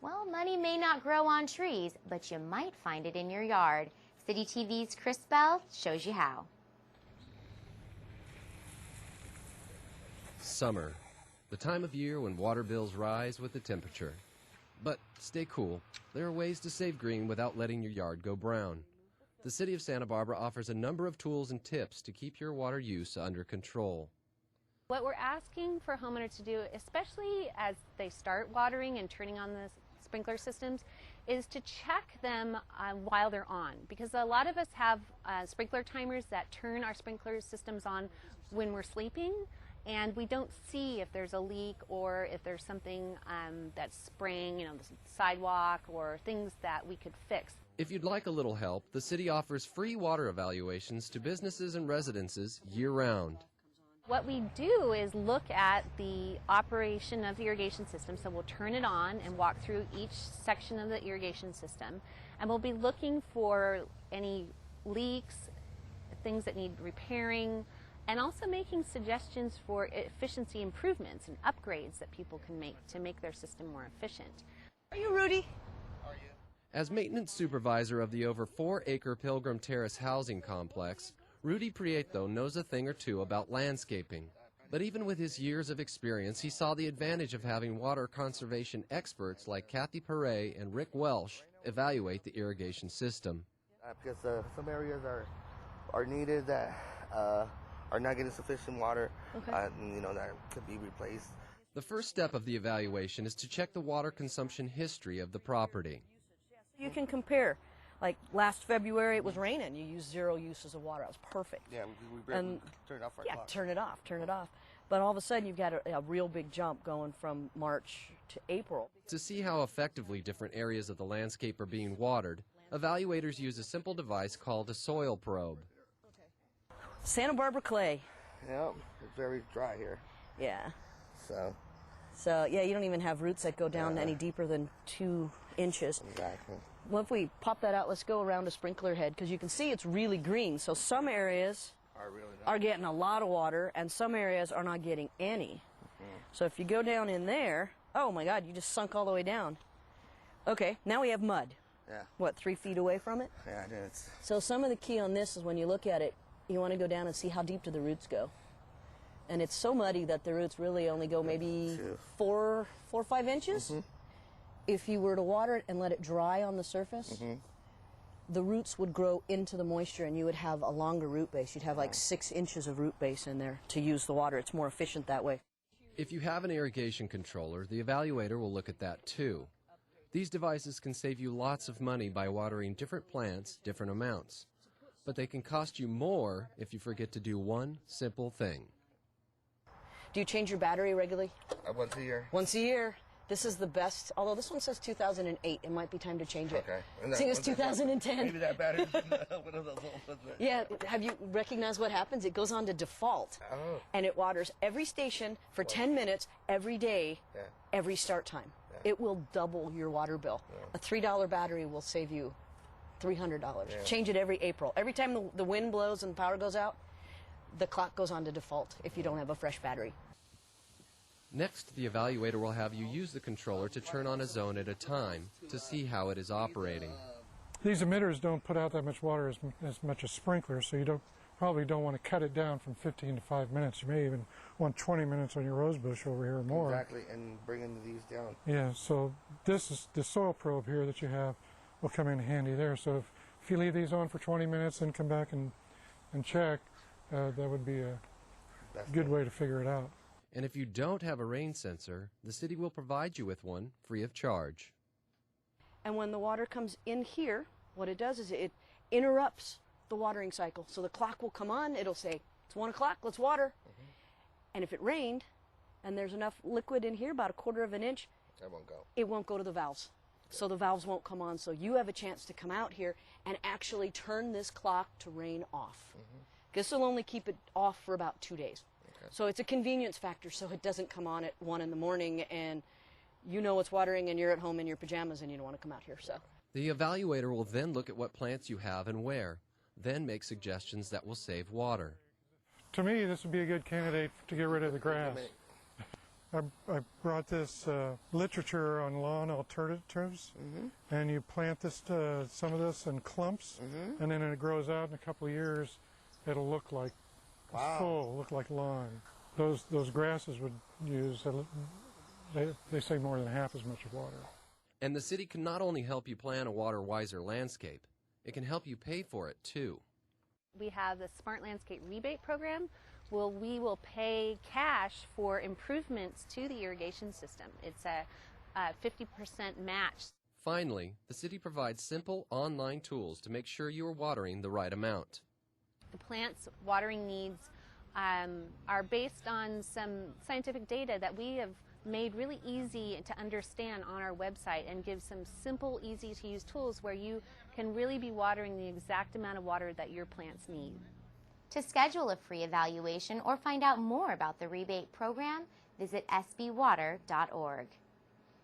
Well, money may not grow on trees, but you might find it in your yard. City TV's Chris Bell shows you how. Summer, the time of year when water bills rise with the temperature. But stay cool. There are ways to save green without letting your yard go brown. The City of Santa Barbara offers a number of tools and tips to keep your water use under control. What we're asking for homeowners to do, especially as they start watering and turning on the sprinkler systems, is to check them while they're on, because a lot of us have sprinkler timers that turn our sprinkler systems on when we're sleeping, and we don't see if there's a leak or if there's something that's spraying, the sidewalk, or things that we could fix. If you'd like a little help, the city offers free water evaluations to businesses and residences year-round. What we do is look at the operation of the irrigation system, so we'll turn it on and walk through each section of the irrigation system, and we'll be looking for any leaks, things that need repairing, and also making suggestions for efficiency improvements and upgrades that people can make to make their system more efficient. Are you Rudy? As maintenance supervisor of the over 4-acre Pilgrim Terrace housing complex, Rudy Prieto knows a thing or two about landscaping. But even with his years of experience, he saw the advantage of having water conservation experts like Kathy Perret and Rick Welsh evaluate the irrigation system. Because some areas are needed that are not getting sufficient water, that could be replaced. The first step of the evaluation is to check the water consumption history of the property. You can compare. Like last February, it was raining. You used 0 uses of water. It was perfect. Yeah, we turned it off our clock. Turn it off. But all of a sudden, you've got a real big jump going from March to April. To see how effectively different areas of the landscape are being watered, evaluators use a simple device called a soil probe. Santa Barbara clay. Yep, it's very dry here. Yeah. So yeah, you don't even have roots that go down any deeper than 2 inches. Exactly. Well, if we pop that out, let's go around a sprinkler head, because you can see it's really green. So some areas are getting a lot of water, and some areas are not getting any. So if you go down in there, oh my God, you just sunk all the way down. Okay, now we have mud. Yeah. What, 3 feet away from it? Yeah, it is. So some of the key on this is when you look at it, you want to go down and see how deep do the roots go. And it's so muddy that the roots really only go maybe 4 or 5 inches. If you were to water it and let it dry on the surface, the roots would grow into the moisture and you would have a longer root base. You'd have like 6 inches of root base in there to use the water. It's more efficient that way. If you have an irrigation controller, the evaluator will look at that too. These devices can save you lots of money by watering different plants, different amounts. But they can cost you more if you forget to do one simple thing. Do you change your battery regularly? Once a year. Once a year. This is the best, although this one says 2008. It might be time to change it. Okay. I think it's 2010. Maybe that battery. One of those old ones. Yeah, have you recognized what happens? It goes on to default, and it waters every station for 10 minutes every day, every start time. It will double your water bill. A $3 battery will save you $300. Change it every April. Every time the wind blows and the power goes out, the clock goes on to default if you don't have a fresh battery. Next, the evaluator will have you use the controller to turn on a zone at a time to see how it is operating. These emitters don't put out that much water as much as sprinklers, so you probably don't want to cut it down from 15 to 5 minutes. You may even want 20 minutes on your rose bush over here or more. Exactly, and bringing these down. Yeah, so this is the soil probe here that you have will come in handy there. So if you leave these on for 20 minutes and come back and check, that would be a good way to figure it out. And if you don't have a rain sensor, the city will provide you with one free of charge. And when the water comes in here, what it does is it interrupts the watering cycle. So the clock will come on, it'll say, it's 1 o'clock, let's water. And if it rained and there's enough liquid in here, about 1/4 of an inch, it won't go to the valves. So the valves won't come on. So you have a chance to come out here and actually turn this clock to rain off. This will only keep it off for about 2 days. So it's a convenience factor, so it doesn't come on at 1 in the morning and you know it's watering and you're at home in your pajamas and you don't want to come out here. So the evaluator will then look at what plants you have and where, then make suggestions that will save water. To me, this would be a good candidate to get rid of the grass. I brought this literature on lawn alternatives, and you plant this some of this in clumps, and then it grows out in a couple of years. It'll look like full, look like lawn. Those grasses would use they say more than half as much water. And the city can not only help you plan a water-wiser landscape, it can help you pay for it too. We have the Smart Landscape Rebate Program. We will pay cash for improvements to the irrigation system. It's a 50% match. Finally, the city provides simple online tools to make sure you are watering the right amount. The plant's watering needs are based on some scientific data that we have made really easy to understand on our website, and give some simple, easy to use tools where you can really be watering the exact amount of water that your plants need. To schedule a free evaluation or find out more about the rebate program, visit sbwater.org.